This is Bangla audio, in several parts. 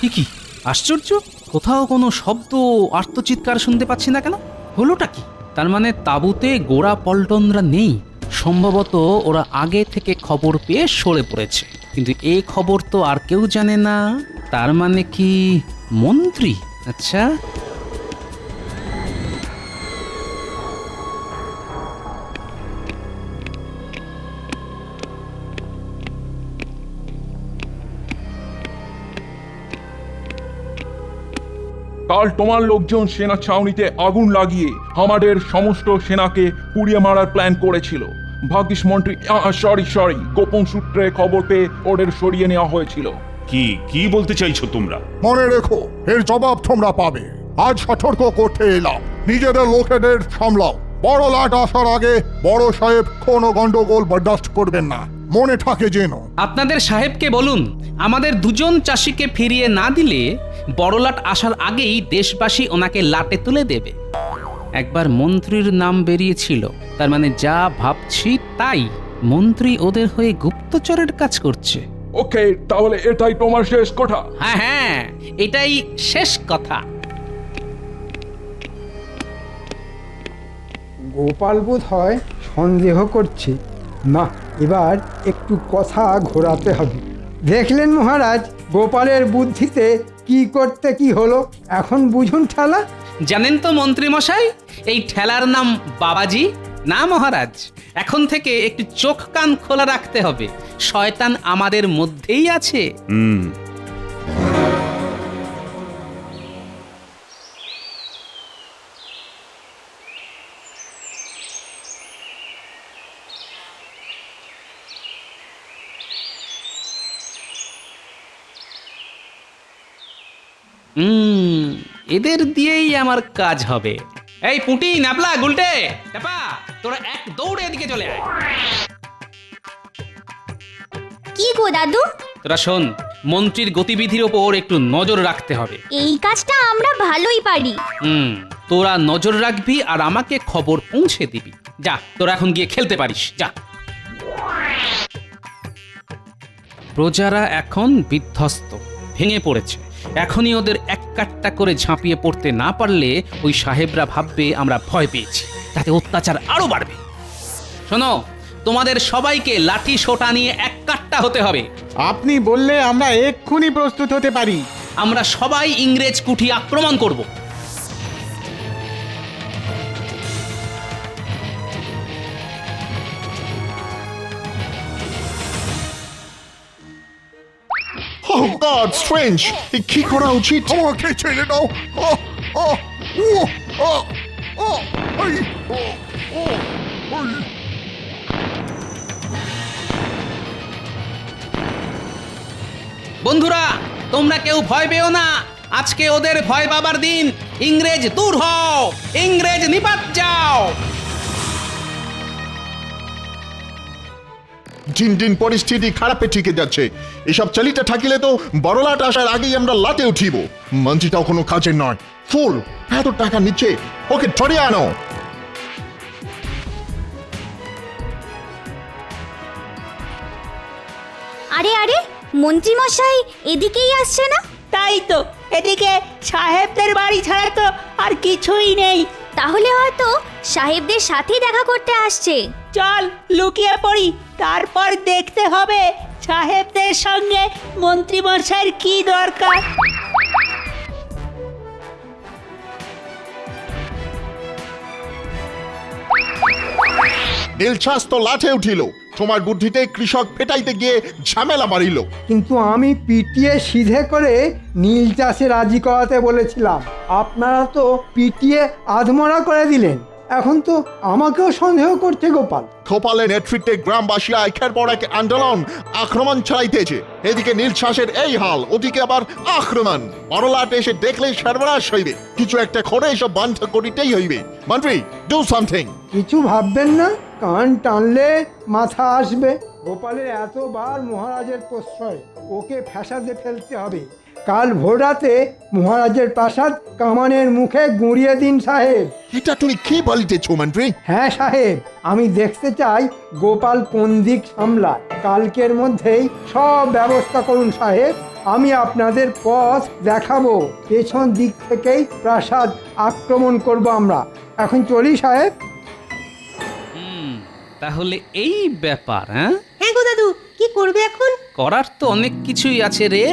কি আশ্চর্য, কোথাও কোনো শব্দ আর্তচিৎকার শুনতে পাচ্ছি না কেন? হলোটা কি? তার মানে তাঁবুতে গোড়া পল্টনরা নেই। সম্ভবত ওরা আগে থেকে খবর পেয়ে সরে পড়েছে, কিন্তু এই খবর তো আর কেউ জানে না। তার মানে কি মন্ত্রী? আচ্ছা, কাল তোমার লোকজন সেনা ছাউনিতে আগুন লাগিয়ে আমাদের সমস্ত সেনাকে পুড়িয়ে মারার প্ল্যান করেছিল। ভাগ্যিস মন্ত্রী সরি গোপন সূত্রে খবর পেয়ে ওদের সরিয়ে নেওয়া হয়েছিল। কি কি বলতে চাইছো তোমরা? মনে রেখো, এর জবাব তোমরা পাবে। আজ সতর্ক করতে এলাম, নিজেদের লোকেদের সামলাও। বড় লাট আসার আগে বড় সাহেব কোনো গন্ডগোল বরদাস্ত করবেন না, মনে থাকে যেন। আপনাদের সাহেবকে বলুন আমাদের দুজন চাষিকে ফিরিয়ে না দিলে বড়লাট আসার আগেই দেশবাসী ওনাকে লাটে তুলে দেবে। একবার মন্ত্রীর নাম বেরিয়েছিল, তার মানে যা ভাবছি তাই। মন্ত্রী ওদের হয়ে গুপ্তচরের কাজ করছে। ওকে, তাহলে এটাই তোমার শেষ কথা? হ্যাঁ হ্যাঁ, এটাই শেষ কথা। গোপাল বোধ হয় সন্দেহ করছে। না, এবার একটু কথা ঘোরাতে হবে। দেখলেন মহারাজ, গোপালের বুদ্ধিতে কি করতে কি হলো। এখন বুঝুন ঠেলা। জানেন তো মন্ত্রী মশাই, এই ঠেলার নাম বাবাজি। না মহারাজ, এখন থেকে একটু চোখ কান খোলা রাখতে হবে। শয়তান আমাদের মধ্যেই আছে। এদের দিয়েই আমার কাজ হবে। এই পুঁটি, নাপলা, গুলটে, টাপা, তোরা এক দৌড়ে এদিকে চলে আয়। কি গো দাদু? তোরা শোন, মন্ত্রীর গতিবিধির ওপর একটু নজর রাখতে হবে। এই কাজটা আমরা ভালোই পারি। তোরা নজর রাখবি আর আমাকে খবর পৌঁছে দিবি। যা, তোরা এখন গিয়ে খেলতে পারিস, যা। প্রজারা এখন বিধ্বস্ত, ভেঙে পড়েছে। এখনই ওদের এক কাট্টা করে ঝাঁপিয়ে পড়তে না পারলে ওই সাহেবরা ভাববে আমরা ভয় পেয়েছি, তাতে অত্যাচার আরো বাড়বে। শোনো, তোমাদের সবাইকে লাঠি সোটা নিয়ে এক কাট্টা হতে হবে। আপনি বললে আমরা এক্ষুনি প্রস্তুত হতে পারি। আমরা সবাই ইংরেজ কুঠি আক্রমণ করব। Oh God, strange! কি করা উচিত? আমাকে ছেড়ে দাও। বন্ধুরা, তোমরা কেউ ভয় পেও না। আজকে ওদের ভয় পাবার দিন। ইংরেজ দূর হও, ইংরেজ নিপাত যাও। দিন দিন পরিস্থিতি খারাপে ঠিকে যাচ্ছে। এসব চলিতে থাকিলে তো বড়লাট আসার আগেই আমরা লাটে উঠিব। মন্ত্রীটাও কোনো কাজের নয়, ফুল। এত টাকা নিচ্ছে, ওকে ধরে আনো। আরে আরে, মন্ত্রী মশাই এদিকেই আসছে না? তাই তো, এদিকে সাহেবদের বাড়ি ছাড়া তো আর কিছুই নেই। তাহলে হয়তো সাহেবদের সাথেই দেখা করতে আসছে। চল লুকিয়ে পড়ি, তারপর দেখতে হবে সাহেবদের সঙ্গে মন্ত্রী মশাইয়ের কি দরকার। নীলছাস তো লাঠে উঠিল, তোমার বুদ্ধিতে কৃষক ফেটাইতে গিয়ে ঝামেলা বাড়িল। কিন্তু আমি পিটিয়ে সিধে করে নীল চাষে রাজি করাতে বলেছিলাম। আপনারা তো পিটিয়ে আধমরা করে দিলেন। এখন তো আমাকেও সন্দেহ করছে গোপাল। গোপালের নেতৃত্বে গ্রামবাসীরা একের পর এক আন্দোলন আক্রমণ চালাইতেছে। এদিকে নীলছাসের এই হাল, ওদিকে আবার আক্রমণ। বড়লাট এসে দেখলে সর্বনাশ হইবে। কিছু একটা করে এসব বন্ধ করিতেই হইবে। মন্ত্রী, ডু সামথিং। কিছু ভাববেন না, কান টানলে মাথা আসবে। গোপালের এতবার মহারাজের প্রশ্রয়, ওকে ফ্যাসাদে ফেলতে হবে। কাল ভোররাতে মহারাজের প্রাসাদ কামানের মুখে গুঁড়িয়ে দিন সাহেব। এটা তুমি কি বলিতেছ মন্ত্রী? হ্যাঁ সাহেব, আমি দেখতে চাই গোপাল কোন দিক সামলায়। কালকের মধ্যেই সব ব্যবস্থা করুন সাহেব। আমি আপনাদের পথ দেখাবো। পেছন দিক থেকেই প্রাসাদ আক্রমণ করব আমরা। এখন চলি সাহেব। তাহলে এই ব্যাপার, হ্যাঁ? হ্যাঁ গো দাদু, কি করবে এখন? করার তো অনেক কিছুই আছে রে।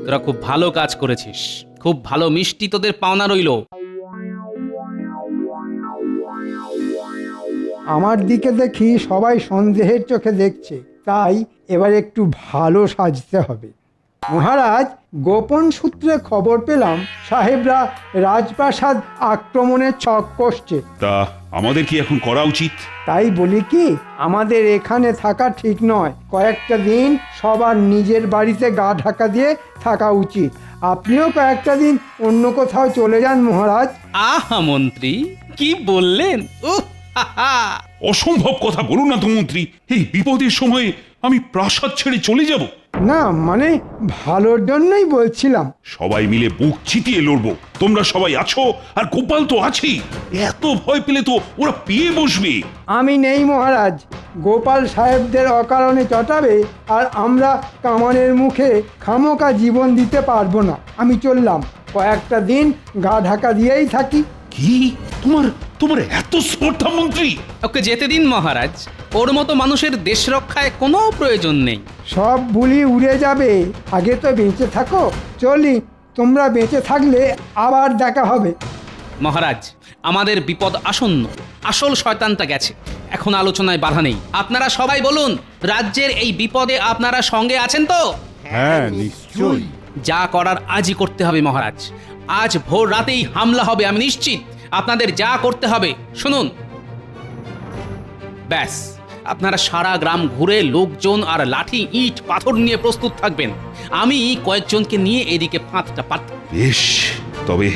তোরা খুব ভালো কাজ করেছিস, খুব ভালো মিষ্টি তোদের পাওনা রইলো। আমার দিকে দেখি সবাই সন্দেহের চোখে দেখছে, তাই এবার একটু ভালো সাজতে হবে। মহারাজ, গোপন সূত্রে খবর পেলাম সাহেবরা রাজপ্রাসাদ আক্রমণের ছক কষছে। তা আমাদের কি এখন করা উচিত? তাই বলি কি, আমাদের এখানে থাকা ঠিক নয়। কয়েকটা দিন সবার নিজের বাড়িতে গা ঢাকা দিয়ে থাকা উচিত। আপনিও কয়েকটা দিন অন্য কোথাও চলে যান মহারাজ। আহা মন্ত্রী, কি বললেন! অসম্ভব কথা বলুন না তো মন্ত্রী। এই বিপদের সময়ে আমি প্রাসাদ ছেড়ে চলে যাব? না মানে ভালোর জন্যই বলছিলাম। সবাই মিলে বুক চিতিয়ে লড়বো। তোমরা সবাই আছো, আর গোপাল তো আছেই। এত ভয় পেলে তো ওরা পেয়ে বসবে। আমি নেই মহারাজ। গোপাল সাহেবদের অকারণে চটাবে, আর আমরা কামানের মুখে খামোকা জীবন দিতে পারবো না। আমি চললাম, কয়েকটা দিন গা ঢাকা দিয়েই থাকি। কি তোমার তোমার এত স্পর্ধা মন্ত্রী? ওকে যেতে দিন মহারাজ, ওর মতো মানুষের দেশ রক্ষায় কোনো প্রয়োজন নেই। সব বুলি উড়ে যাবে, আগে তো বেঁচে থাকো। চলি, তোমরা বেঁচে থাকলে আবার দেখা হবে। মহারাজ, আমাদের বিপদ আসন্ন। আসল শয়তানটা গেছে, এখন আলোচনায় বাধা নেই। আপনারা সবাই বলুন, রাজ্যের এই বিপদে আপনারা সঙ্গে আছেন তো? হ্যাঁ, নিশ্চয়ই। যা করার আজই করতে হবে মহারাজ। আজ ভোর রাতেই হামলা হবে, আমি নিশ্চিত। আপনাদের যা করতে হবে শুনুন। ব্যাস, আপনারা সারা গ্রাম ঘুরে লোকজন আর লাঠি ইট পাথর নিয়ে প্রস্তুত থাকবেন। আমি কয়েকজনকে নিয়ে এদিকে ফাঁদটা পাত। বেশ, তবে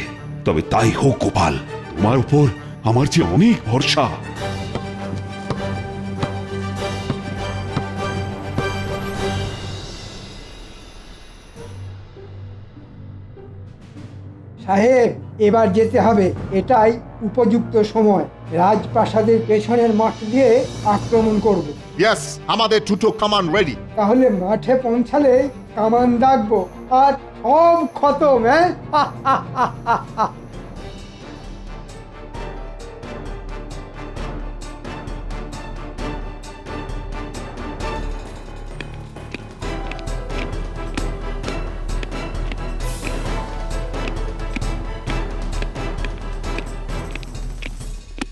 তবে তাই হোক গোপাল। তোমার উপর আমার যে অনেক ভরসা। সাহেব, এবার যেতে হবে। এটাই উপযুক্ত সময়। রাজপ্রাসাদের পেছনের মাঠ দিয়ে আক্রমণ করব। ইয়েস, আমাদের দুটো কামান রেডি। তাহলে মাঠে পৌঁছালে কামান দাগবো, আর সব খতম। হ্যাঁ,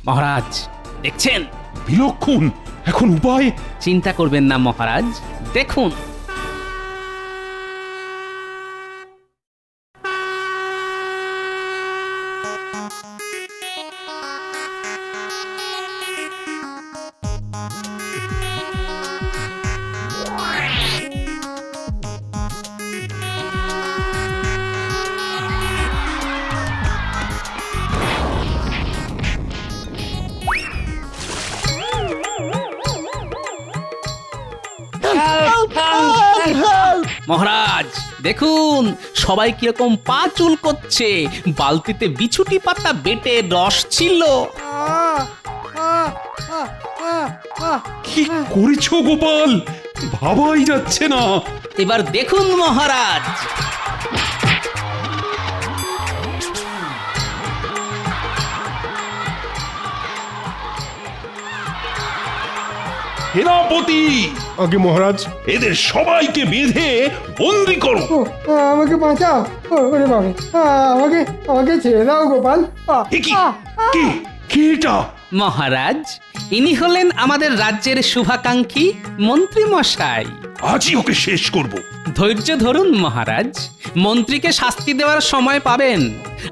মহারাজ দেখছেন? বিলক্ষণ। এখন উপায়? চিন্তা করবেন না মহারাজ, দেখুন। মহারাজ দেখুন, সবাই কিরকম পা চুল করছে। বালতিতে বিছুটি পাতা বেটে রস ছিল। কি করেছো গোপাল? ভাবাই যাচ্ছে না। এবার দেখুন মহারাজ। সেনাপতি, আগে মহারাজ। এদের সবাইকে বেঁধে বন্দি করো। ও, আমাকে বাঁচাও। ওরে বাবা, আমাকে আমাকে ছেড়ে দাও গোপাল। এ কি? কে কে এটা? মহারাজ, ইনি হলেন আমাদের রাজ্যের শুভাকাঙ্ক্ষী মন্ত্রী মশাই। আজই ওকে শেষ করব। ধৈর্য ধরুন মহারাজ, মন্ত্রীকে শাস্তি দেওয়ার সময় পাবেন।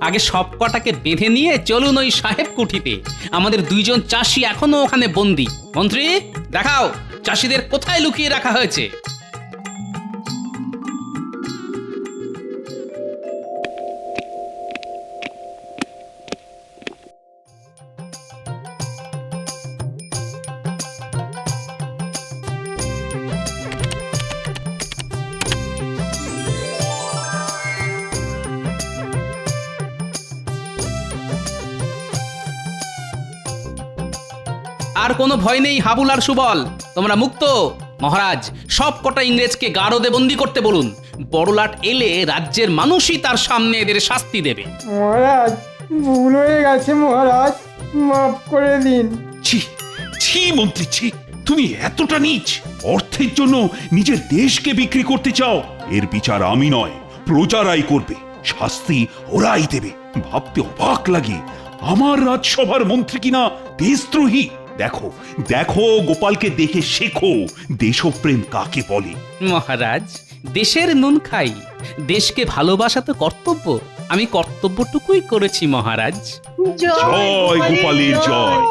আগে সব কটাকে বেঁধে নিয়ে চলুন ওই সাহেব কুঠিতে। আমাদের দুইজন চাষি এখনো ওখানে বন্দী। মন্ত্রী, দেখাও চাষিদের কোথায় লুকিয়ে রাখা হয়েছে। আর কোনো ভয় নেই হাবুল আর সুবল, তোমরা মুক্ত। মহারাজ, সব কটা ইংরেজকে গারদে বন্দি করতে বলুন। বড়লাট এলে রাজ্যের মানুষই তার সামনে এদের শাস্তি দেবে। মহারাজ ভুল হয়ে গেছে মহারাজ, মাফ করে দিন। ছি ছি মন্ত্রী ছি, তুমি এতটা নীচ! অর্থের জন্য নিজের দেশকে বিক্রি করতে চাও? এর বিচার আমি নয়, প্রজারাই করবে, শাস্তি ওরাই দেবে। ভাবতে অবাক লাগে, আমার রাজসভার মন্ত্রী কিনা দেশদ্রোহী। দেখো দেখো, গোপালকে দেখে শেখো দেশপ্রেম কাকে বলে। মহারাজ, দেশের নুন খাই, দেশকে ভালোবাসা তো কর্তব্য। আমি কর্তব্যটুকুই করেছি মহারাজ। জয় গোপালের জয়।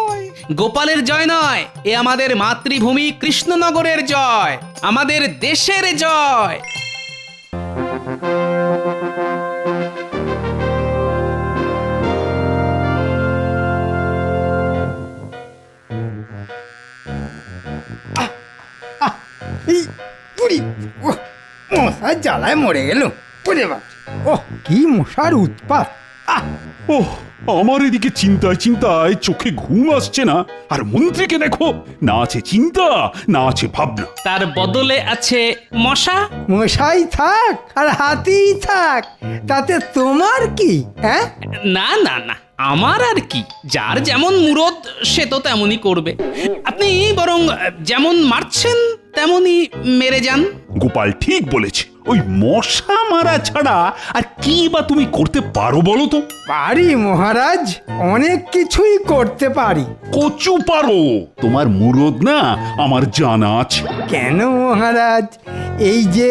গোপালের জয় নয়, এ আমাদের মাতৃভূমি কৃষ্ণনগরের জয়, আমাদের দেশের জয়। এই পুরি, মশার জ্বালায় মরে গেল। ওরে বাপ, ওহ কি মশার উৎপাত! ওহ, আমার এদিকে চিন্তায় চিন্তায় চোখে ঘুম আসছে না, আর মন্ত্রীকে দেখো, না আছে চিন্তা না আছে ভাবনা। তার বদলে আছে মশা। মশাই থাক আর হাতি থাক, তাতে তোমার কি? হ্যাঁ, না না না, আমার আর কি, যার যেমন মুরদ সে তো তেমনই করবে। আপনি বরং যেমন মারছেন তেমনই মেরে যান। গোপাল ঠিক বলেছে, ওই মশা মারা ছাড়া আর কি বা তুমি করতে পারো বলো তো? পারি মহারাজ, অনেক কিছুই করতে পারি। কচু পারো, তোমার মুরদ না আমার জানা আছে। কেন মহারাজ, এই যে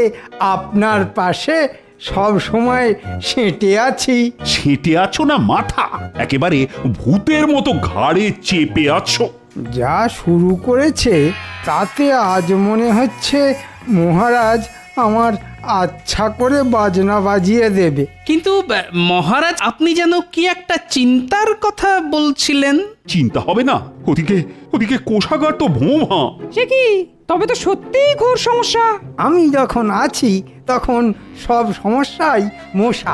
আপনার পাশে সব সময় সেঁটে আছি। ছেটে আছো না মাথা, একেবারে ভূতের মতো ঘাড়ে চেপে আছো। যা শুরু করেছে তাতে আজ মনে হচ্ছে মহারাজ আমার আচ্ছা করে বাজনা বাজিয়ে দেবে। কিন্তু মহারাজ, আপনি যেন কি একটা চিন্তার কথা বলছিলেন। চিন্তা হবে না, ওদিকে ওদিকে কোষাগার তো ভোঁ। সে কি, তবে তো সত্যিই ঘোর সমস্যা। আমি যখন আছি তখন সব সমস্যাই মশা।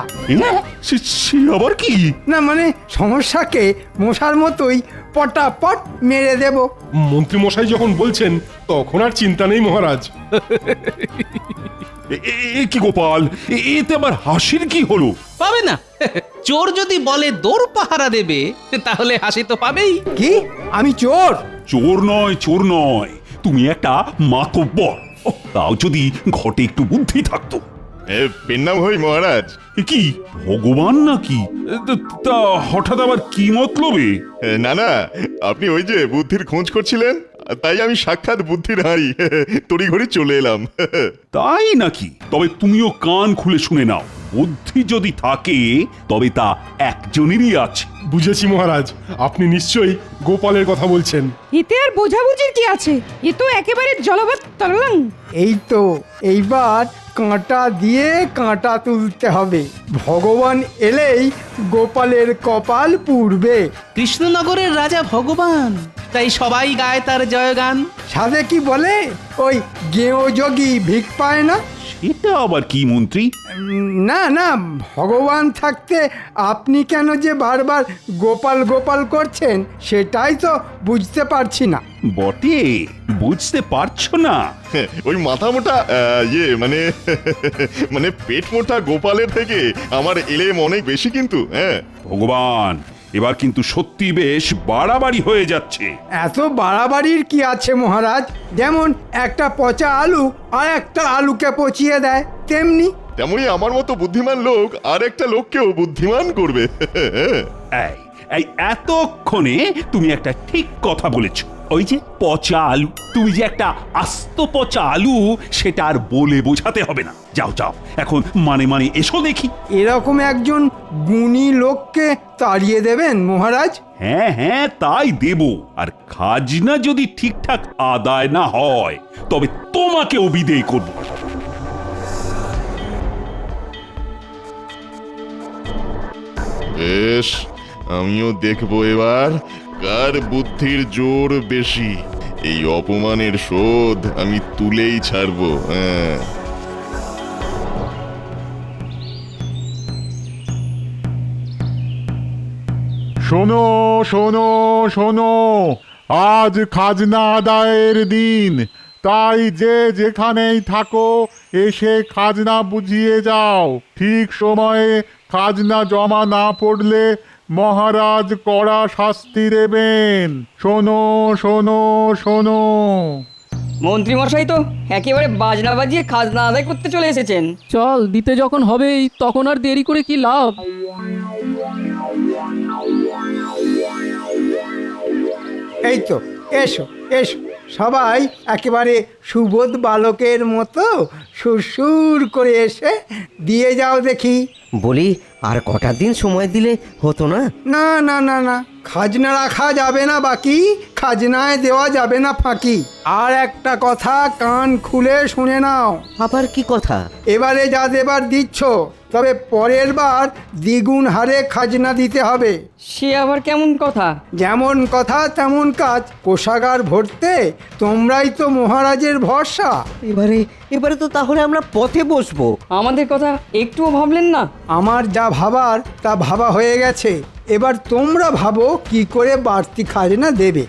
সে আবার কি? না মানে সমস্যাকে মশার মতোই পটাপট মেরে দেব। মন্ত্রী মশাই যখন বলছেন তখন আর চিন্তা নেই মহারাজ। এ কি গোপাল, এতে আবার হাসির কি হলো? পাবে না, চোর যদি বলে দৌড় পাহারা দেবে তাহলে হাসি তো পাবেই। কি, আমি চোর? চোর নয়, চোর নয়, তুমি একটা মাতব্বর। তাও যদি ঘটে একটু বুদ্ধি থাকতো। পেন্নাম হই মহারাজ। এ কি ভগবান নাকি? তা হঠাৎ আবার কি মতলবে? না না, আপনি ওই যে বুদ্ধির খোঁজ করছিলেন, তাই আমি সাক্ষাৎ বুদ্ধির হাঁড়ি তড়িঘড়ি চলে এলাম। তাই নাকি? তবে তুমিও কান খুলে শুনে নাও, বুদ্ধি যদি থাকে তবে তা একজনেরই আছে। বুঝেছি মহারাজ, আপনি নিশ্চয়ই গোপালের কথা বলছেন। এতে আর বোঝাবুঝির কি আছে, এ তো একেবারে জলবৎ তরলং। এই তো, এইবার কাঁটা দিয়ে কাঁটা তুলতে হবে। ভগবান এলেই গোপালের কপাল পুড়বে। কৃষ্ণনগরের রাজা ভগবান, তাই সবাই গায় তার জয়গান। সাধে কি বলে, ওই গেঁয়ো যোগী ভিক পায় না। এটা আবার কি মন্ত্রী? না না, ভগবান থাকতে আপনি কেন যে বারবার গোপাল গোপাল করছেন সেটাই তো বুঝতে পারছি না। বটে, বুঝতে পারছো না? ওই মাথা মোটা মানে মানে পেট মোটা গোপালের থেকে আমার এলেম অনেক বেশি কিন্তু। হ্যাঁ ভগবান, এবার কিন্তু সত্যি বেশ বাড়াবাড়ি হয়ে যাচ্ছে। এত বাড়াবাড়ির কি আছে মহারাজ? যেমন একটা পচা আলু আর একটা আলুকে পচিয়ে দেয়, তেমনি তেমনি আমার মতো বুদ্ধিমান লোক আর একটা লোককেও বুদ্ধিমান করবে। এই এই এতক্ষণে তুমি একটা ঠিক কথা বলেছো। ওই যে পচা আলু, তুমি যে একটা আস্ত পচা আলু সেটা আর বলে বোঝাতে হবে না। যাও যাও, এখন মানে মানে এসো দেখি। এরকম একজন গুণী লোককে তাড়িয়ে দেবেন মহারাজ? হ্যাঁ হ্যাঁ, তাই দেব। আর খাজনা যদি ঠিকঠাক আদায় না হয় তবে তোমাকেও বিদেয় করব। বেশ, আমিও দেখবো এবার কার বুদ্ধির জোর বেশি। এই অপমানের শোধ আমি তুলেই ছাড়বো। হ্যাঁ, শোনো শোনো শোনো, আজ খাজনা আদায়ের দিন। তাই যে যেখানেই থাকো এসে খাজনা বুঝিয়ে যাও। ঠিক সময়ে খাজনা জমা না পড়লে মহারাজ কড়া শাস্তি দেবেন। শোনো শোনো শোনো। মন্ত্রীমশাই তো একেবারে বাজনা বাজিয়ে খাজনা আদায় করতে চলে এসেছেন। চল দিতে যখন হবেই তখন আর দেরি করে কি লাভ। এই তো, এসো এসো সবাই একেবারে সুবোধ বালকের মতো সুরসুর করে এসে দিয়ে যাও দেখি। বলি আর কটা দিন সময় দিলে হতো না? না না না না, খাজনা রাখা যাবে না বাকি, খাজনায় দেওয়া যাবে না ফাঁকি। আর একটা কথা কান খুলে শুনে নাও। আবার কি কথা? এবারে যা দেবার দিচ্ছ, তবে পরের বার দ্বিগুণ হারে খাজনা দিতে হবে। সে আবার কেমন কথা? যেমন কথা তেমন কাজ। কোষাগার ভরতে তোমরাই তো মহারাজের ভরসা। এবারে তো তাহলে আমরা পথে বসবো। আমাদের কথা একটুও ভাবলেন না? আমার যা ভাবার তা ভাবা হয়ে গেছে। এবার তোমরা ভাবো কি করে বাড়তি খাজনা দেবে।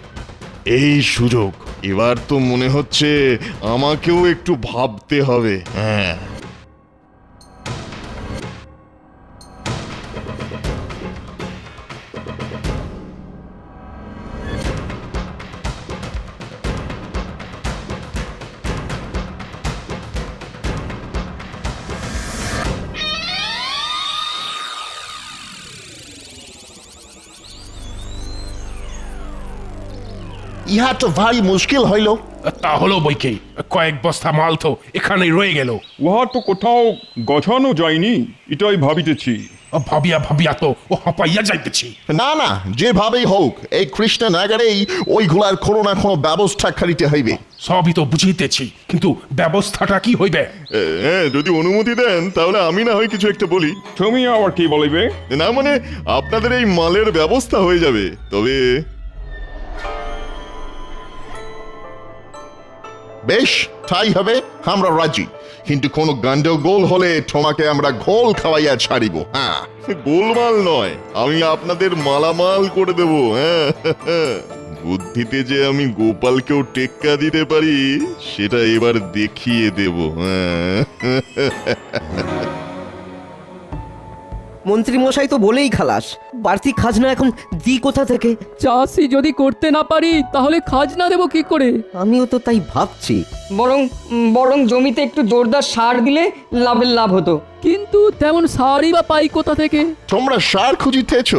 এই সুযোগ, এবার তো মনে হচ্ছে আমাকেও একটু ভাবতে হবে। হ্যাঁ, ইহা তো ভারী মুশকিল হইল। তা হলো বইকে, কয়েক বস্তা মাল তো এখানেই রয়ে গেল। উহা তো কোথাও গছানো যায়নি, এটাই ভাবিতেছি। ভাবিয়া ভাবিয়া তো ও হাঁপাইয়া যাইতেছি। না না, যেভাবেই হোক এই কৃষ্ণনগরেই ওইগুলার কোনো না কোনো ব্যবস্থা করিতে হইবে। সবই তো বুঝিতেছি, কিন্তু ব্যবস্থাটা কি হইবে? যদি অনুমতি দেন তাহলে আমি না হয় কিছু একটা বলি। তুমি আবার কি বলিবে? না মানে আপনাদের এই মালের ব্যবস্থা হয়ে যাবে, তবে বেশ, তাই হবে, আমরা রাজি। কিন্তু কোনো গন্ডগোল হলে তোমাকে আমরা ঘোল খাওয়াইয়া ছাড়িব। হ্যাঁ, গোলমাল নয়, আমি আপনাদের মালামাল করে দেব। হ্যাঁ, বুদ্ধিতে যে আমি গোপালকেও টেক্কা দিতে পারি সেটা এবার দেখিয়ে দেব। হ্যাঁ, মন্ত্রী মশাই তো বলেই খালাস, বাড়তি খাজনা এখন দি কোথা থেকে? চাষি যদি করতে না পারি তাহলে খাজনা দেবো কি করে? আমিও তো তাই ভাবছি। বরং জমিতে একটু জোরদার সার দিলে লাভের লাভ হতো। কিন্তু তেমন সারই বা পাই কোথা থেকে? তোমরা সার খুঁজিতেছ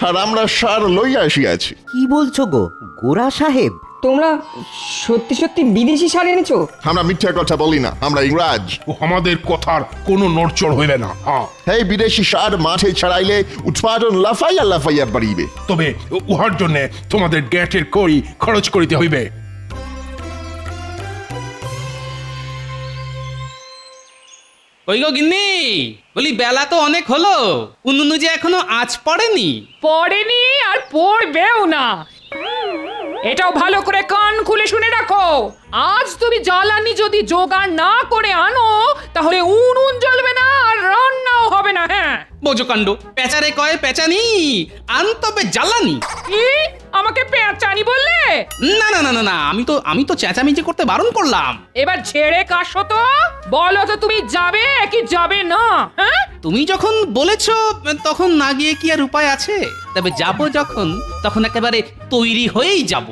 আর আমরা সার লইয়া আসিয়াছি। কি বলছো গো গোরা সাহেব? তোমরা সত্যি সত্যি বিদেশি সার এনেছো? আমরা মিথ্যা কথা বলি না, আমরা ইংরাজ। ও আমাদের কথার কোনো নড়চড় হইবে না। হ্যাঁ, এই বিদেশি সার মাঠে ছড়াইলে উৎপাদন লাফাইয়া লাফাইয়া বাড়িবে। তবে উহার জন্য তোমাদের গ্যাটের কড়ি খরচ করিতে হইবে। ওই গো গিন্নি, বলি বেলা তো অনেক হলো, উনুনে যে এখনো আঁচ পড়েনি। পড়েনি আর পড়বেও না। এটাও ভালো করে কান খুলে শুনে রাখো। আজ তুমি জ্বালানি যদি জোগাড় না করে আনো তাহলে উনুন জ্বলবে না আর রান্নাও হবে না। হ্যাঁ, বোঝো কাণ্ড, পেঁচারে কয় পেঁচানি, আন তবে জ্বালানি। কি আমাকে পেঁচানি বললে? না না না না না, আমি তো চেঁচামেচি করতে বারণ করলাম। এবার ছেড়ে কাশো তো, বলো তো তুমি যাবে কি যাবে না? হ্যাঁ, তুমি যখন বলেছো তখন না গিয়ে কি আর উপায় আছে? তবে যাব যখন, তখন একেবারে তৈরি হয়েই যাব।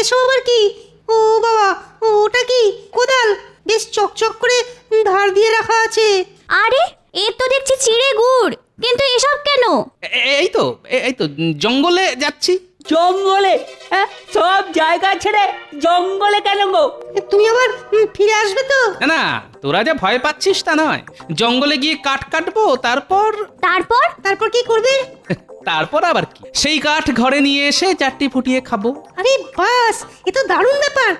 এসব আবার কি? ও বাবা, ওটা কি কোদাল? বেশ চকচক করে ধার দিয়ে রাখা আছে। আরে এ তো দেখছি চিড়ে গুড়, কিন্তু এসব কেন? এই তো জঙ্গলে যাচ্ছি। জঙ্গলে? হ্যাঁ, সব জায়গা ছেড়ে জঙ্গলে কেন গো? তুমি আবার ফিরে আসবে তো? না না, তোরা যা ভয় পাচ্ছিস তা নয়। জঙ্গলে গিয়ে কাঠ কাটবো, তারপর তারপর কি করবে? তারপর আবার কি, সেই কাঠ ঘরে নিয়ে এসে চারটি ফুটিয়ে খাবো। আরে বাস, এ তো দারুণ ব্যাপার।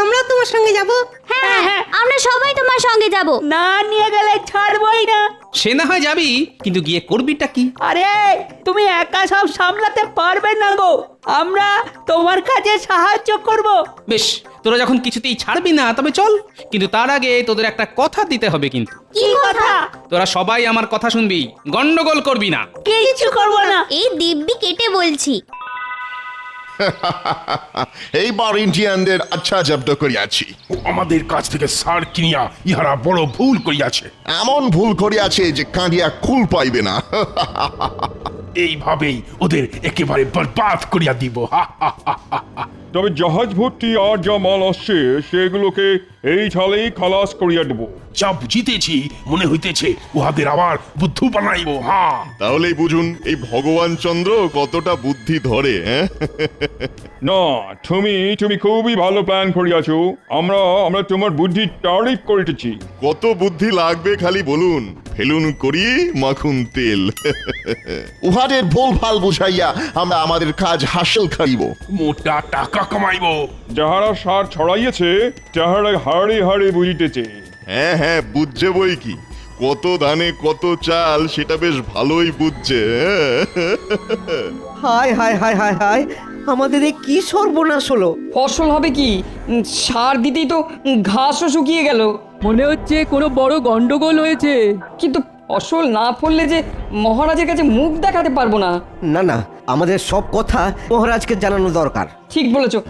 আমরা তোমার সঙ্গে যাব। হ্যাঁ হ্যাঁ আমরা সবাই তোমার সঙ্গে যাব। না নিয়ে গেলে ছাড়বই না। সে না হয় যাবি, কিন্তু গিয়ে করবিটা কি? আরে তুমি একা সব সামলাতে পারবে না গো, আমরা তোমার কাছে সাহায্য করব। বেশ, তোরা যখন কিছুতেই ছাড়বি না তবে চল, কিন্তু তার আগে তোদের একটা কথা দিতে হবে কিন্তু। কি কথা? তোরা সবাই আমার কথা শুনবি, গন্ডগোল করবি না। কিছু করব না। এই দিব্যি কেটে বলছি। এইবার ইন্ডিয়ানদের আচ্ছা জব্দ করিয়াছি। আমাদের কাছ থেকে সার কিনিয়া ইহারা বড় ভুল করিয়াছে। এমন ভুল করিয়াছে যে কাঁদিয়া কুল পাইবে না। এইভাবেই ওদের একেবারে বরবাদ করিয়া দিব। তবে জাহাজ ভর্তি আর যা মাল আসছে সেগুলোকে এই ছালেই খালাস করিয়া দেব। যা বুঝিতেছি মনে হইতেছে উহাদের আবার বুদ্ধু বানাইব। হ্যাঁ, তাহলেই বুঝুন এই ভগবান চন্দ্র কতটা বুদ্ধি ধরে। না, তুমি খুবই ভালো প্ল্যান করিয়াছো। আমরা তোমার বুদ্ধির তারিফ করিতেছি। কত বুদ্ধি লাগবে খালি বলুন, ফেলুন করি মাখুন তেল। উহাদের ভুল ভাল বুঝাইয়া আমরা আমাদের কাজ হাসিল করিব। মোটা টাকা কামাইব। যাহারা সার ছড়াইয়েছে তাহারা হাড়ে হাড়ে বুঝিতেছে। হ্যাঁ হ্যাঁ, বুঝছে বই কি, কত ধানে কত চাল সেটা বেশ ভালোই বুঝছে। হায় হায় হায় হায় হায়, আমাদের এ কি সর্বনাশ হলো। ফসল হবে কি? সার দিতেই তো ঘাসও শুকিয়ে গেল। মনে হচ্ছে কোনো বড় গন্ডগোল হয়েছে। কিন্তু ফসল না ফললে যে মহারাজের কাছে মুখ দেখাতে পারবো না। না না, আমাদের সব কথা মহারাজকে জানানো দরকার। ঠিক বলেছো।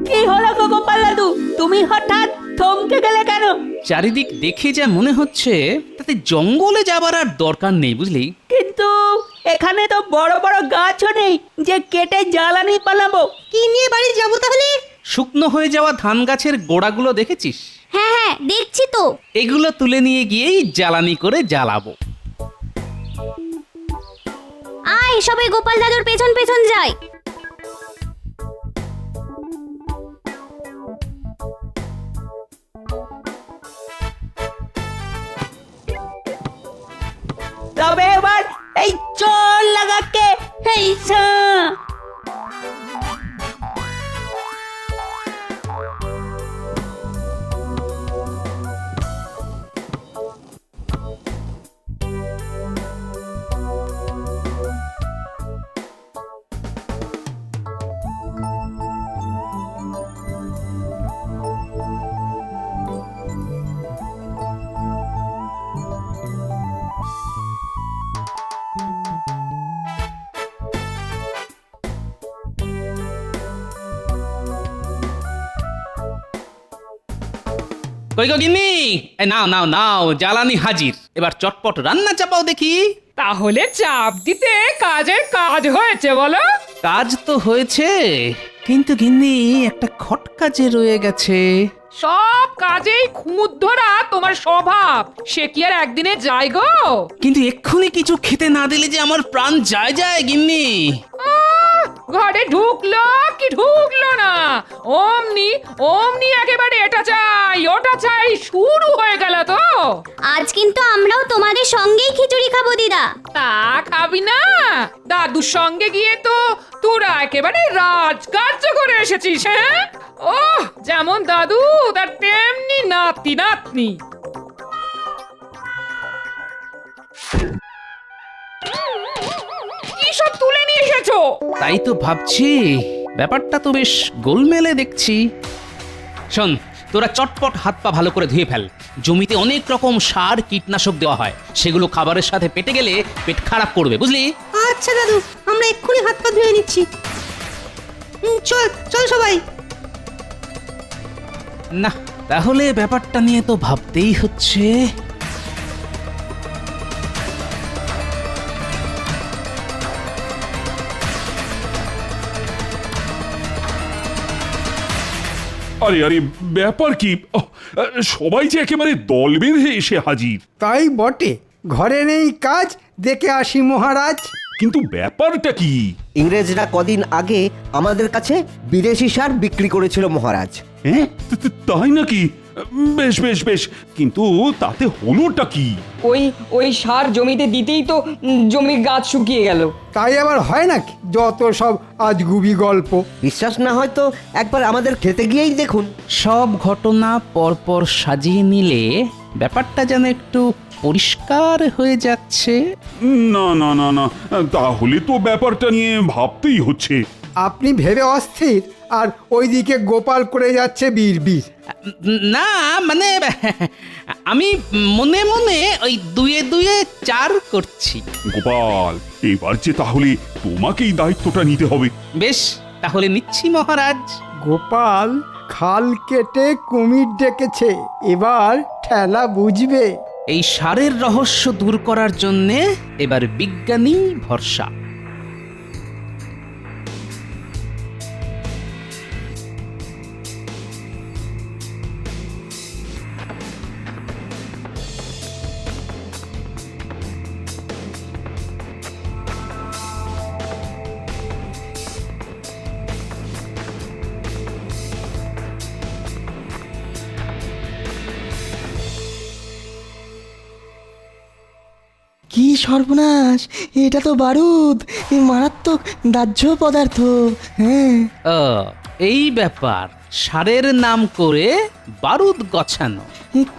কি হলো গো গোপাল দাদু, তুমি হঠাৎ থমকে গেলে কেন? চারিদিক দেখে যা মনে হচ্ছে তাতে জঙ্গলে যাবার আর দরকার নেই, বুঝলি? কিন্তু এখানে তো বড় বড় গাছও নেই যে কেটে জ্বালানি বানাবো। কি নিয়ে বাড়ি যাব তাহলে? শুকনো হয়ে যাওয়া ধান গাছের গোড়াগুলো দেখেছিস? হ্যাঁ হ্যাঁ দেখছি তো। এগুলো তুলে নিয়ে গিয়েই জ্বালানি করে জ্বালাবো। আয় সবাই গোপাল দাদুর পেছন পেছন যাই। তবে এবার এই চল লাগাকে এই সা। কই গো গিন্নি, এই নাও নাও নাও, জ্বালানি হাজির। এবার চটপট রান্না চাপাও দেখি। তাহলে চাপ দিতে কাজের কাজ হয়েছে বলো? কাজ তো হয়েছে, কিন্তু গিন্নি একটা খটকা যে রয়ে গেছে। সব কাজেই খুঁত ধরা তোমার স্বভাব, সে কি আর একদিনে যায় গো? কিন্তু এক্ষুনি কিছু খেতে না দিলে যে আমার প্রাণ যায় যায় গিন্নি। ঘরে ঢুকলো কি ঢুকলো না, অমনি অমনি একেবারে এটা চাই ওটা চাই শুরু হয়ে গেল তো। আজ কিন্তু আমরাও তোমাদের সঙ্গেই খিচুড়ি খাবো দিদা। তা খাবি না? দাদুর সঙ্গে গিয়ে তো তোরা একেবারে রাজকার্য করে এসেছিস। হ্যাঁ, ওহ যেমন দাদু তার তেমনি নাতি নাতনি। কি সব তুলে নিয়ে এসেছো? তাই তো ভাবছি, ব্যাপারটা তো বেশ গোলমেলে দেখছি। শোন, তোরা চটপট হাত পা ভালো করে ধুয়ে ফেল। জমিতে অনেক রকম সার কীটনাশক দেওয়া হয়, সেগুলো খাবারের সাথে পেটে গেলে পেট খারাপ করবে, বুঝলি? আচ্ছা দাদু, আমরা এক্ষুনি হাত পা ধুয়ে নিচ্ছি। চল চল সবাই। না, তাহলে ব্যাপারটা নিয়ে তো ভাবতেই হচ্ছে। আরে আরে, ব্যাপার কি? সবাই যে একেবারে দল বেঁধে এসে হাজির। তাই বটে, ঘরে নেই কাজ, দেখে আসি মহারাজ। কিন্তু ব্যাপারটা কি? ইংরেজরা কদিন আগে আমাদের কাছে বিদেশি সার বিক্রি করেছিল মহারাজ। হ্যাঁ, তাই নাকি? বেশ বেশ বেশ, কিন্তু তাতে হলোটা কি? ওই সার জমিতে দিতেই তো জমির গাছ শুকিয়ে গেল। তাই আবার হয় নাকি? যত সব আজগুবি গল্প। বিশ্বাস না হয় তো একবার আমাদের খেতে গিয়েই দেখুন। সব ঘটনা পরপর সাজিয়ে নিলে ব্যাপারটা যেন একটু পরিষ্কার হয়ে যাচ্ছে। না না না না, তাহলে তো ব্যাপারটা নিয়ে ভাবতেই হচ্ছে। আপনি ভেবে অস্থির, আর ওইদিকে গোপাল করে যাচ্ছে বীর বীর। না মানে আমি মনে মনে ওই দুয়ে দুয়ে 4 করছি। গোপাল, এবার যে তাহলে তোমাকেই দায়িত্বটা নিতে হবে। বেশ, তাহলে নিচ্ছি মহারাজ। গোপাল খাল কেটে কুমির ডেকেছে, এবার ঠেলা বুঝবে। এই সারের রহস্য দূর করার জন্যে এবার বিজ্ঞানী ভরসা। কি সর্বনাশ, এটা তো বারুদ, মারাত্মক দাহ্য পদার্থ। হ্যাঁ, ও, এই ব্যাপার। সারের নাম করে বারুদ গছানো।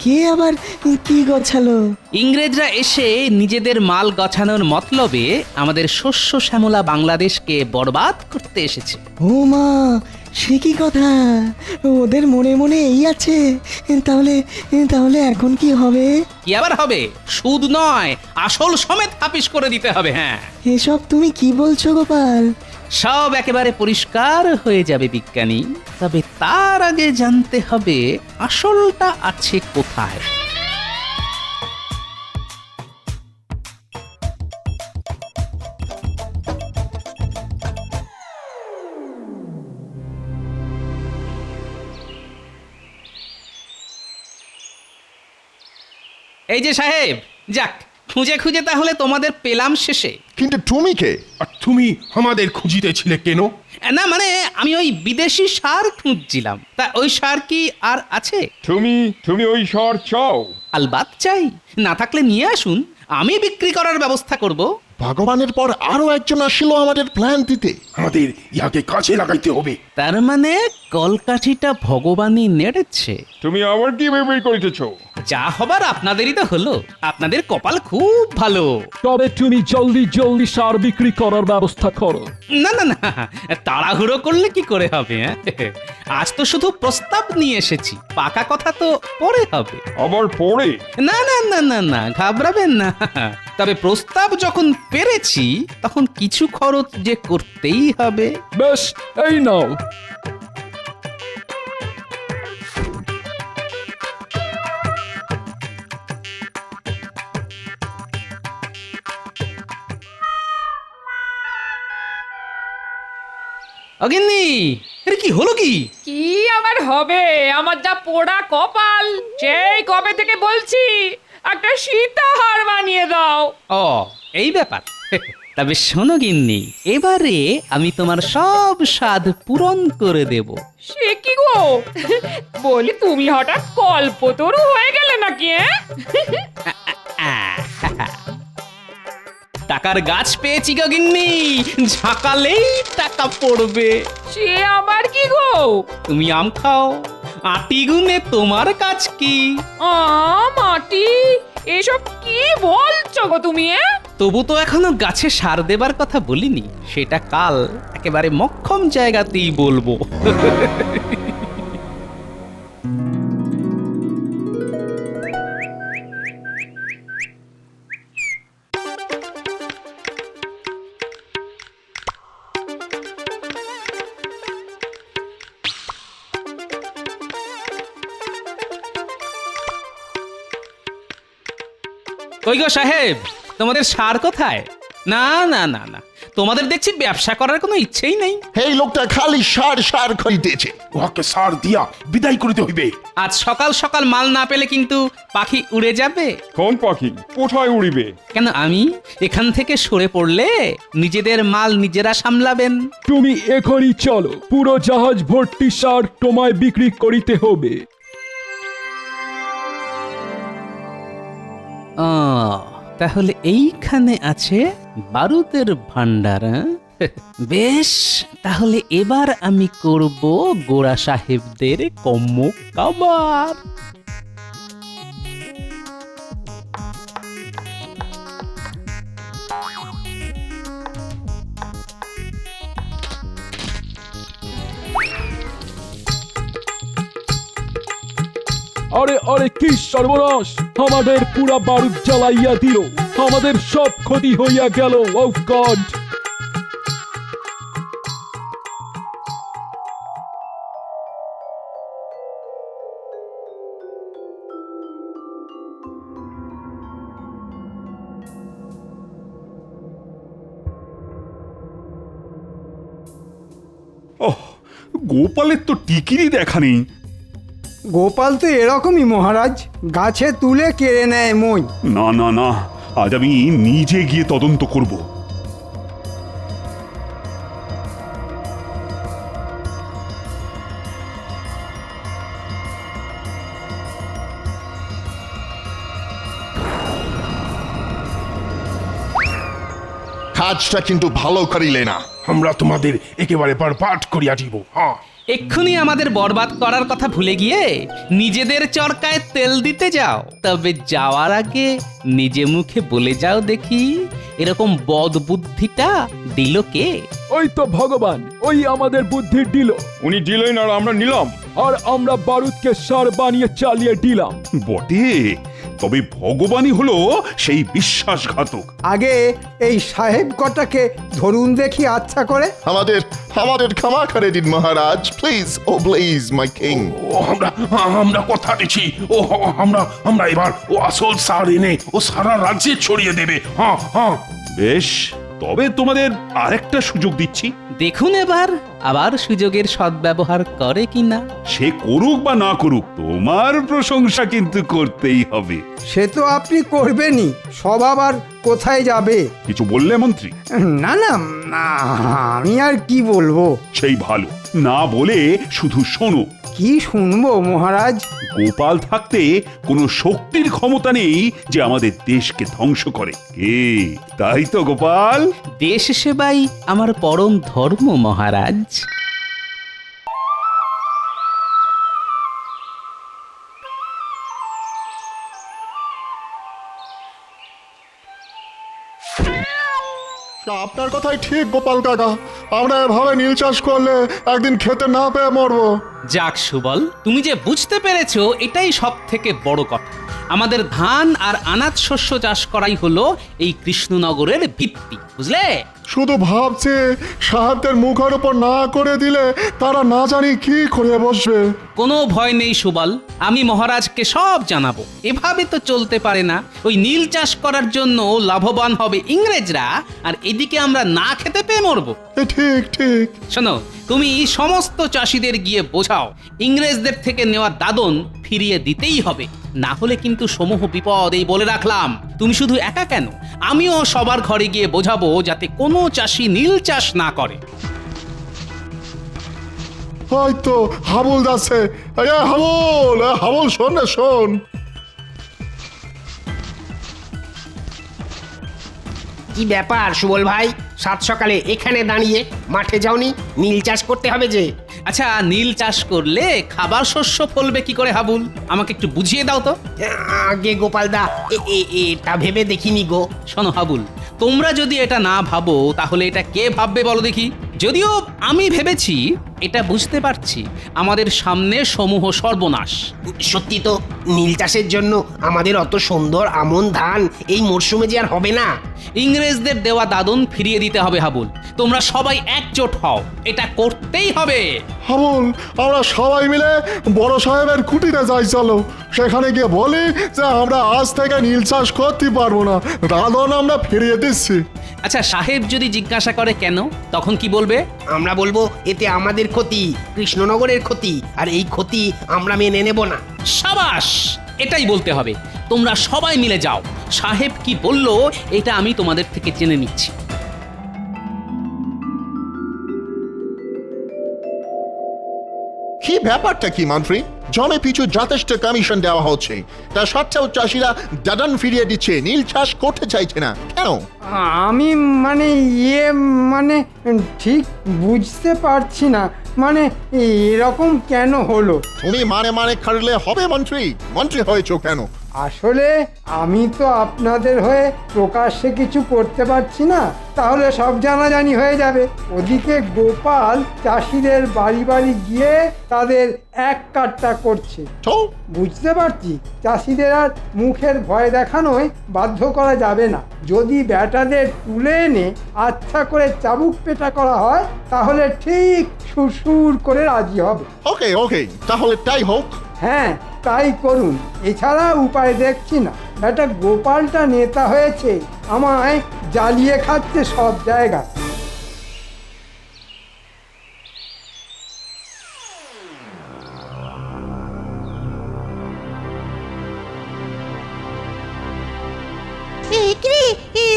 কে আবার কি গছালো? ইংরেজরা এসে নিজেদের মাল গছানোর মতলবে আমাদের শস্য শ্যামলা বাংলাদেশকে বরবাদ করতে এসেছে। ও মা, সে কি কথা? ওদের মনে মনে এই আছে। তাহলে তাহলে এখন কি হবে? কি আবার হবে? সুদ নয়, আসল সমেত হাপিস করে দিতে হবে। হ্যাঁ, এসব তুমি কি বলছো গোপাল? সব একেবারে পরিষ্কার হয়ে যাবে বিজ্ঞানী। তবে তার আগে জানতে হবে আসলটা আছে কোথায়। এই যে সাহেব, যাক, খুঁজে খুঁজে তাহলে তোমাদের পেলাম শেষে। কিন্তু তুমি কে? আর তুমি আমাদের খুঁজিতেছিলে কেন? না মানে আমি ওই বিদেশি সার খুঁজছিলাম। তা ওই সার কি আর আছে? তুমি ওই সার চাও? আলবাত চাই, না থাকলে নিয়ে আসুন, আমি বিক্রি করার ব্যবস্থা করব। ভগবানের পর আরো একজন আসলো আমাদের প্ল্যান দিতে। আমাদের ইয়াকে কাজে লাগাইতে হবে। তার মানে কলকাঠিটা ভগবানই নেড়েছে। তুমি আবার কি ভেবে করিতেছ? যা হবার আপনাদেরই তো হলো। আপনাদের কপাল খুব ভালো। তবে তুমি জলদি জলদি সার বিক্রি করার ব্যবস্থা করো। না না না, তাড়াহুড়ো করলে কি করে হবে? আজ তো শুধু প্রস্তাব নিয়ে এসেছি, পাকা কথা তো পরে হবে। আবার পরে? না না না না না, ঘাবড়াবেন না। তবে প্রস্তাব যখন পেরেছি তখন কিছু খরচ যে করতেই হবে। বেশ, এই নাও। অগিন্নি, এর কি হলো? কি কি আবার হবে? আমার যা পোড়া কপাল, সেই কবে থেকে বলছি একটা সীতাহার বানিয়ে দাও। ও, এই ব্যাপার। তবে শোনো গিন্নি, এবারে আমি তোমার সব স্বাদ পূরণ করে দেব। সে কি গো? বলি তুমি হঠাৎ কল্পতরু হয়ে গেলে নাকি? টাকার গাছ পেয়েছি গো গিন্নি, ঝাঁকালেই টাকা পড়বে। সে আবার কি গো? তুমি আম খাও, আটি গুনে তোমার কাজ কি? মাটি, এসব কি বলছো গো তুমি? তবু তো এখনো গাছে সার দেবার কথা বলিনি, সেটা কাল একেবারে মক্ষম জায়গাতেই বলবো। কই গো সাহেব, তোমাদের সার কোথায়? না না না না, তোমাদের দেখছি ব্যবসা করার কোনো ইচ্ছেই নেই। এই লোকটা খালি সার সার খাইতেছে। উহাকে সার দিয়া বিদায় করিতে হইবে। আজ সকাল সকাল মাল না পেলে কিন্তু পাখি উড়ে যাবে। কোন পাখি কোথায় উড়িবে? কেন আমি এখান থেকে সরে পড়লে নিজেদের মাল নিজেরা সামলাবেন। তুমি এখনই চলো, পুরো জাহাজ ভর্তি সার তোমায় বিক্রি করিতে হবে। তাহলে এইখানে আছে বারুদের ভান্ডার। বেশ, তাহলে এবার আমি করব গোরা সাহেবদের কম্ম কাবার। আরে আরে কি সর্বনাশ! আমাদের পুরা বারুদ জ্বালাইয়া দিল, আমাদের সব ক্ষতি হইয়া গেল। ও গড! ওহ, গোপালের তো টিকিরই দেখা নেই। গোপাল তো এরকমই মহারাজ, গাছে তুলে কেড়ে নেয় মই। না না না, আজ আমি নিজে গিয়ে তদন্ত করব। কাজটা কিন্তু ভালো করিলে না। আমরা তোমাদের একেবারে বরবাদ করিয়া দিব। হ্যাঁ, এক্ষুনি আমাদের বরবাদ করার কথা ভুলে গিয়ে নিজেদের চরকায় তেল দিতে যাও। তবে যাওয়ার আগে নিজে মুখে বলে যাও দেখি, এরকম বদ বুদ্ধিটা দিল কে? ওই তো ভগবান, ওই আমাদের বুদ্ধি দিল। উনি দিলেন আর আমরা নিলাম, আর আমরা বারুদকে সার বানিয়ে চালিয়ে দিলাম। বটে, তবে ভগবানই হলো সেই বিশ্বাসঘাতক। আগে এই সাহেব কটাকে ধরুন দেখি আচ্ছা করে। আমাদের আমাদের ক্ষমা করে দিন মহারাজ, please, oh please my king. ও আমরা কথা দিচ্ছি, ও আমরা এবার ও আসল সার এনে ও সারা রাজ্যে ছড়িয়ে দেবে। হ্যাঁ হ্যাঁ, বেশ, তবে তোমাদের আরেকটা সুযোগ দিচ্ছি। দেখুন এবার আবার সুযোগের সদ্ব্যবহার করে কিনা। সে করুক বা না করুক, তোমার প্রশংসা কিন্তু করতেই হবে। সে তো আপনি করবেনই, সব আবার কোথায় যাবে? কিছু বললে মন্ত্রী? না না না, আমি আর কি বলবো। সেই ভালো, না বলে শুধু শোনো। কি শুনবো মহারাজ? গোপাল থাকতে কোনো শক্তির ক্ষমতা নেই যে আমাদের দেশকে ধ্বংস করে। কে? তাই তো গোপাল? দেশ সেবাই আমার পরম ধর্ম মহারাজ। আপনার কথাই ঠিক গোপাল কাকা, আমরা এভাবে নীল চাষ করলে একদিন খেতে না পেয়ে মরবো। যাক সুবল, তুমি যে বুঝতে পেরেছো এটাই সব থেকে বড় কথা। আমাদের ধান আর আনাজ শস্য চাষ করাই হলো এই কৃষ্ণনগরের ভিত্তি, বুঝলে? শুধু ভাবছে সাহেবদের মুখের উপর না করে দিলে তারা না জানি কি করে বসবে। কোনো ভয় নেই সুবল, আমি মহারাজকে সব জানাবো। এভাবে তো চলতে পারে না। ওই নীল চাষ করার জন্য লাভবান হবে ইংরেজরা, আর এদিকে আমরা না খেতে পেয়ে মরবো। ঠিক ঠিক। শোনো, তুমি সমস্ত চাষিদের গিয়ে বোঝাও ইংরেজদের থেকে নেওয়া দাদন ফিরিয়ে দিতেই হবে, না হলে কিন্তু সমূহ বিপদ। এই বলে রাখলাম, তুমি শুধু একা কেন, আমিও সবার ঘরে গিয়ে বোঝাবো যাতে কোনো চাষি নীল চাষ না করে। হয়তো হাবুল যাচ্ছে। হাবুল, হাবুল শোন না, শোন। কি ব্যাপার সুবল ভাই, সাত সকালে এখানে দাঁড়িয়ে মাঠে যাওনি? নীল চাষ করতে হবে যে। আচ্ছা, নীল চাষ করলে খাবার শস্য ফলবে কি করে হাবুল? আমাকে একটু বুঝিয়ে দাও তো। আগে গোপালদা, এটা ভেবে দেখিনি গো। শোনো হাবুল, তোমরা যদি এটা না ভাবো তাহলে এটা কে ভাববে বলো দেখি? যদিও আমি ভেবেছি এটা বুঝতে পারছি আমাদের সামনে সমূহ সর্বনাশ। সত্যি তো, নীল চাষের জন্য আমাদের অত সুন্দর আমন ধান এই মরশুমে যে আর হবে না। ইংরেজদের দেওয়া দাদন ফিরিয়ে দিতে হবে হাবুল। তোমরা সবাই একজোট হও, এটা করতেই হবে। হাবুল, আমরা সবাই মিলে বড় সাহেবের খুঁটিতে যাই, চলো সেখানে গিয়ে বলি যে আমরা আজ থেকে নীল চাষ করতে পারবো না, দাদন আমরা ফিরিয়ে দিচ্ছি। আচ্ছা, সাহেব যদি জিজ্ঞাসা করে কেন, তখন কি বলবে? আমরা বলবো এতে আমাদের ক্ষতি, কৃষ্ণনগরের ক্ষতি, আর এই ক্ষতি আমরা মেনে নেব না। সাবাস, এটাই বলতে হবে। তোমরা সবাই মিলে যাও, সাহেব কি বলল এটা আমি তোমাদের থেকে জেনে নিচ্ছি। কি ব্যাপারটা কি মন্ত্রী? জমি পিছু যথেষ্ট কমিশন দেওয়া হচ্ছে, তা সত্ত্বেও চাষিরা দাদন ফিরিয়ে দিচ্ছে, নীল চাষ করতে চাইছে না কেন? আমি মানে মানে ঠিক বুঝতে পারছি না, মানে এরকম কেন হলো? তুমি মানে খাটলে হবে মন্ত্রী? মন্ত্রী হয়েছো কেন? আসলে আমি তো আপনাদের হয়ে প্রকাশ্যে কিছু করতে পারছি না, তাহলে সব জানাজানি হয়ে যাবে। ওদিকে গোপাল চাষিদের বাড়ি বাড়ি গিয়ে তাদের এক কাট্টা করছে। তো বুঝতে পারছি চাষিদের আর মুখের ভয় দেখানোয় বাধ্য করা যাবে না। যদি ব্যাটাদের তুলে এনে আচ্ছা করে চাবুক পেটা করা হয় তাহলে ঠিক সুরসুর করে রাজি হবে। ওকে ওকে, তাহলে তাই হোক। হ্যাঁ, তাই করুন, এছাড়া উপায় দেখছি না। ব্যাটা গোপালটা নেতা হয়েছে, আমায় জ্বালিয়ে খাচ্ছে সব জায়গায়।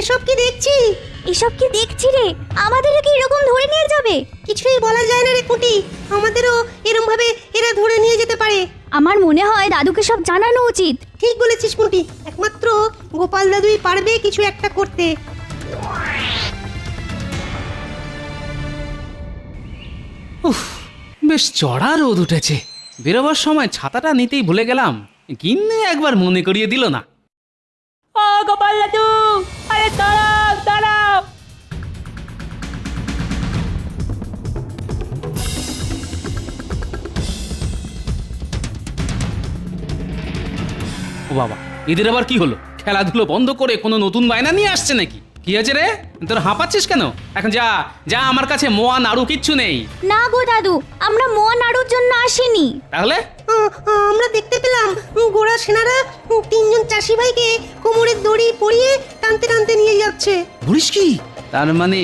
এসব কি দেখছি? এসব কি দেখছি রে? আমাদেরও কি এরকম ধরে নিয়ে যাবে? কিছুই বলা যায় না রে কুটি, আমাদেরও এরকম ভাবে এরা ধরে নিয়ে যেতে পারে। আমার মনে হয় দাদুকে সব জানানো উচিত। ঠিক বলেছিস কুটি, একমাত্র গোপাল দাদুই পারবে কিছু একটা করতে। উফ, বেশ চড়া রোদ উঠেছে। বেরোবার সময় ছাতাটা নিতেই ভুলে গেলাম, গিন্নি একবার মনে করিয়ে দিল না। ও গোপাল দাদু, আরে দাঁড়াও দাঁড়াও। ও বাবা, এদের আবার কি হলো? খেলাধুলো বন্ধ করে কোনো নতুন বায়না নিয়ে আসছে নাকি? কি আছে রে, তোর হাঁপাচ্ছিস কেন? এখন যা যা, আমার কাছে মোয়া নাড়ু কিচ্ছু নেই। না গো দাদু, আমরা মোয়া নাড়ুর জন্য আসিনি। তাহলে আমরা দেখতে পেলাম গোড়া সেনারা তিনজন চাষি ভাইকে কোমরের দড়ি পরিয়ে টানতে টানতে নিয়ে যাচ্ছে। বলিস কি? তার মানে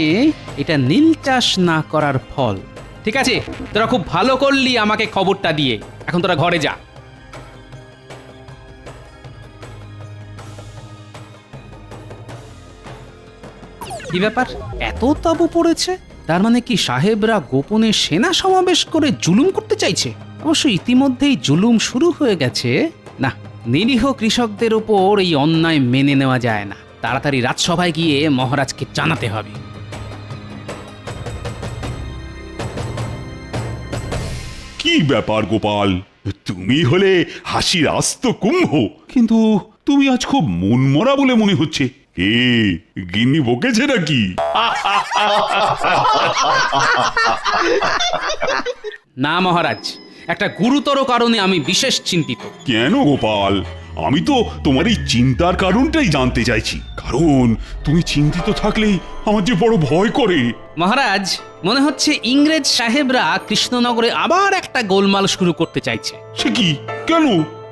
এটা নীল চাষ না করার ফল। ঠিক আছে, তোরা খুব ভালো করলি আমাকে খবরটা দিয়ে। এখন তোরা ঘরে যা। কি ব্যাপার, এত তাবু পড়েছে? তার মানে কি সাহেবরা গোপনে সেনা সমাবেশ করে জুলুম করতে চাইছে? অবশ্য ইতিমধ্যেই জুলুম শুরু হয়ে গেছে। না, নিরীহ কৃষকদের উপর এই অন্যায় মেনে নেওয়া যায় না। তাড়াতাড়ি রাজসভায় গিয়ে মহারাজকে জানাতে হবে। কি ব্যাপার গোপাল, তুমি হলে হাসির আস্ত কুম্ভ, কিন্তু তুমি আজ খুব মনমরা বলে মনে হচ্ছে। কে গিন্নি বকেছে নাকি? না মহারাজ, একটা গুরুতর কারণে আমি বিশেষ চিন্তিত। কেন গোপাল? আমি তো তোমার এই চিন্তার কারণটাই জানতে চাইছি। কারণ তুমি চিন্তিত থাকলেই আমার যে বড় ভয় করে। মহারাজ, মনে হচ্ছে ইংরেজ সাহেবরা কৃষ্ণনগরে আবার একটা গোলমাল শুরু করতে চাইছে। সে কি? কেন?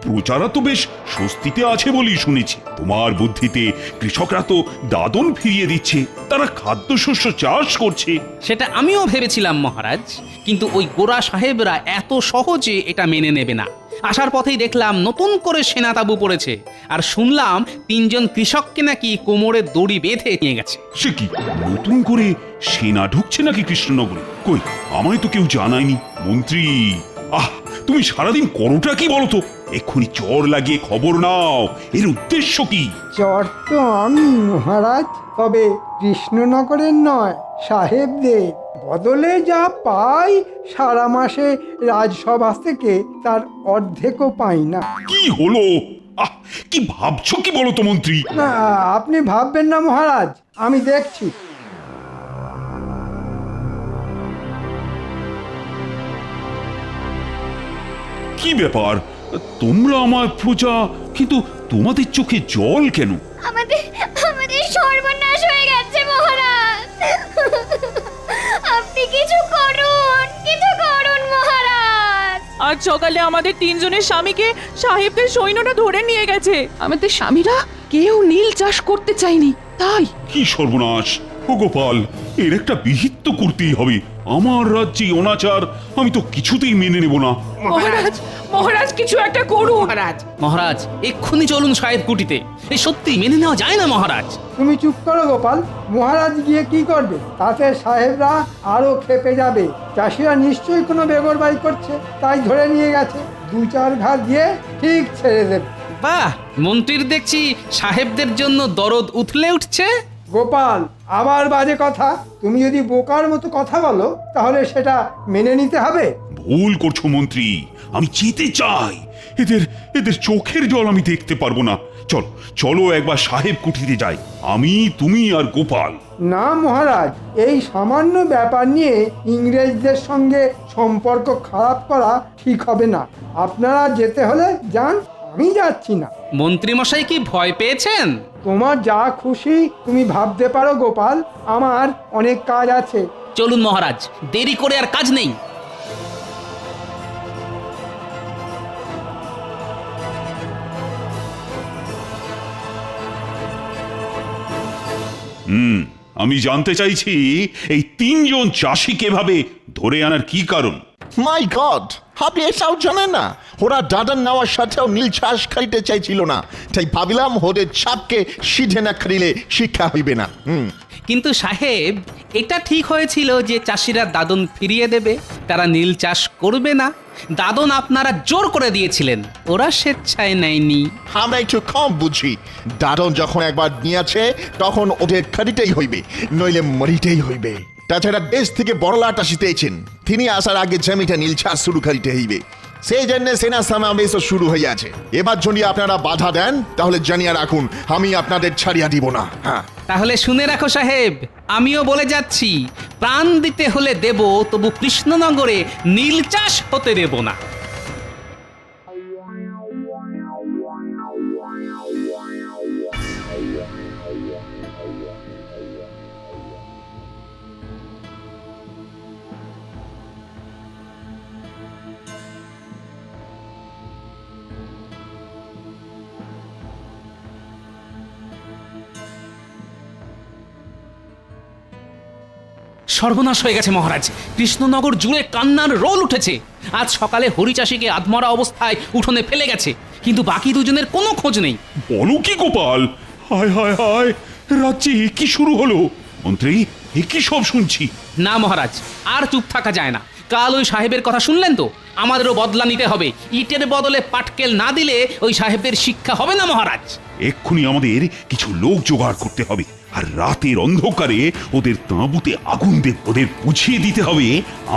প্রজারা তো বেশ স্বস্তিতে আছে বলেই শুনেছি। তোমার বুদ্ধিতে কৃষকরা তো দাদন ফিরিয়ে দিচ্ছে, তারা খাদ্যশস্য চাষ করছে। সেটা আমিও ভেবেছিলাম মহারাজ, কিন্তু ওই গোরা সাহেবরা এত সহজে এটা মেনে নেবে না। আসার পথেই দেখলাম নতুন করে সেনা তাবু পড়েছে, আর শুনলাম তিনজন কৃষককে নাকি কোমরে দড়ি বেঁধে নিয়ে গেছে। সে কি? নতুন করে সেনা ঢুকছে নাকি কৃষ্ণনগরে? কই, আমায় তো কেউ জানায়নি। মন্ত্রী, তুমি সারাদিন করোটা কি বলতো? এক্ষুনি চর লাগিয়ে খবর নাও, এর উদ্দেশ্য কি? চর তো আমি মহারাজ, তবে কৃষ্ণনগরের নয়, সাহেবদের। বদলে যা পাই সারা মাসে রাজসভা থেকে তার অর্ধেকও পাই না। কি হলো? কি ভাবছো কি বলো তো মন্ত্রী? না, আপনি ভাববেন না মহারাজ, আমি দেখছি। কি ব্যাপার? তোমরা আমার প্রজা, কিন্তু তোমাদের চোখে জল কেন? আমাদের আমাদের সর্বনাশ হয়ে গেছে মহারাজ। আপনি কিছু করুন মহারাজ। আজ সকালে আমাদের তিনজনের স্বামীকে সাহেবদের সৈন্যরা ধরে নিয়ে গেছে। আমাদের স্বামীরা কেউ নীল চাষ করতে চায়নি, তাই কি সর্বনাশ! ও গোপাল, এর একটা বিহিত তো করতেই হবে। আমার রাজ্যে অনাচার আমি তো কিছুতেই মেনে নেব না। মহারাজ, মহারাজ কিছু একটা করুন। মহারাজ, মহারাজ এক্ষুনি চলুন সাহেব কুটিতে। এই সত্যি মেনে নেওয়া যায় না মহারাজ। তুমি চুপ করো গোপাল। মহারাজ গিয়ে কি করবে? তাতে সাহেবরা আরো খেপে যাবে। চাষিরা নিশ্চয়ই কোনো বেগরবাড়ি করছে, তাই ধরে নিয়ে গেছে। 2-4 ঘা দিয়ে ঠিক ছেড়ে দেবে। বাহ, মন্ত্রীর দেখছি সাহেবদের জন্য দরদ উথলে উঠছে। গোপাল, আবার বাজে কথা। তুমি যদি বোকার মতো কথা বলো তাহলে সেটা মেনে নিতে হবে। ভুল করছো মন্ত্রী, আমি যেতে চাই। এদের এদের চোখের জল আমি দেখতে পারবো না। চলো চলো একবার সাহেব কুঠিতে যাই, আমি, তুমি আর গোপাল। না মহারাজ, এই সামান্য ব্যাপার নিয়ে ইংরেজদের সঙ্গে সম্পর্ক খারাপ করা ঠিক হবে না। আপনারা যেতে হলে যান, আমি যাচ্ছি না। মন্ত্রী মশাই কি ভয় পেয়েছেন? তোমার যা খুশি তুমি ভাবতে পারো গোপাল, আমার অনেক কাজ আছে। চলুন মহারাজ, দেরি করে আর কাজ নেই। আমি জানতে চাইছি এই 3 জন চাষিকে এভাবে ধরে আনার কি কারণ? মাই গড, আপনি এটাও জানেন না? ওরা দাদন নেওয়ার সাথেও নীল চাষ খাইতে চাইছিল না, তাই ভাবিলাম ওদের ছাপকে সিধে না খাইলে শিক্ষা হইবে না। কিন্তু সাহেব, এটা ঠিক হয়েছিল যে চাষিরা দাদন ফিরিয়ে দেবে, তারা নীল চাষ করবে না। দাদন আপনারা জোর করে দিয়েছিলেন, ওরা স্বেচ্ছায় নেয়নি। আমরা একটু কম বুঝি। দাদন যখন একবার নিয়েছে তখন ওদের খাইতেই হইবে, নইলে মরিতেই হইবে। তাছাড়া দেশ থেকে বড়লাট আসিতেছেন, তিনি আসার আগে জমিটা নীল চাষ শুরু করিতে হইবে। সেই জন্য সেনা সমাবেশও শুরু হইয়াছে। এবার যদি আপনারা বাধা দেন তাহলে জানিয়া রাখুন, আমি আপনাদের ছাড়িয়া দিব না। হ্যাঁ, তাহলে শুনে রাখো সাহেব, আমিও বলে যাচ্ছি, প্রাণ দিতে হলে দেব, তবু কৃষ্ণনগরে নীল চাষ হতে দেব না। সর্বনাশ হয়ে গেছে মহারাজ, কৃষ্ণনগর জুড়ে কান্নার রোল উঠেছে। আজ সকালে হরিচাষীকে আধমরা অবস্থায় উঠোনে ফেলে গেছে, কিন্তু বাকি দুজনের কোনো খোঁজ নেই। বলো কি গোপাল? হায় হায় হায়, রাজ্যে কি শুরু হলো? মন্ত্রী, এ কি সব শুনছি? না মহারাজ, আর চুপ থাকা যায় না। কাল ওই সাহেবের কথা শুনলেন তো, আমাদেরও বদলা নিতে হবে। ইটের বদলে পাটকেল না দিলে ওই সাহেবদের শিক্ষা হবে না মহারাজ। এক্ষুনি আমাদের কিছু লোক জোগাড় করতে হবে, আর রাতের অন্ধকারে ওদের তাঁবুতে আগুন দেব। ওদের বুঝিয়ে দিতে হবে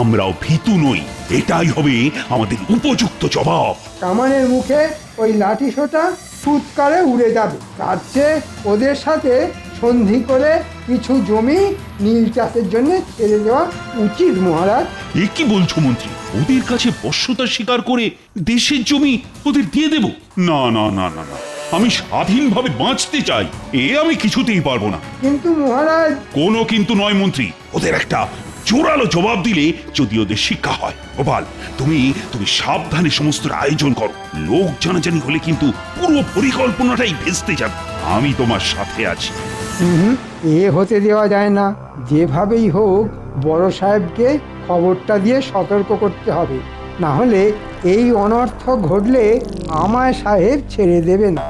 আমরাও ভীতু নই। এটাই হবে আমাদের উপযুক্ত জবাব। কামানের মুখে ওই লাঠি সোটা ফুৎকারে উড়ে যাবে। তার চেয়ে ওদের সাথে সন্ধি করে কিছু জমি নীল চাষের জন্য ছেড়ে দেওয়া উচিত মহারাজ। এ কি বলছো মন্ত্রী? ওদের কাছে বশ্যতা স্বীকার করে দেশের জমি ওদের দিয়ে দেব? না না না না না, আমি স্বাধীনভাবে বাঁচতে চাই, এ আমি কিছুতেই পারবো না। কিন্তু মহারাজ। কোনো কিন্তু নয় মন্ত্রী, ওদের একটা জোরালো জবাব দিলে যদি ওদের শিক্ষা হয়। গোপাল, তুমি তুমি সাবধানে সমস্ত আয়োজন করো। লোক জানাজানি হলে কিন্তু পুরো পরিকল্পনাটাই ভেস্তে যাবে। আমি তোমার সাথে আছি। এ হতে দেওয়া যায় না। যেভাবেই হোক বড় সাহেবকে খবরটা দিয়ে সতর্ক করতে হবে, না হলে এই অনর্থ ঘটলে আমায় সাহেব ছেড়ে দেবে না।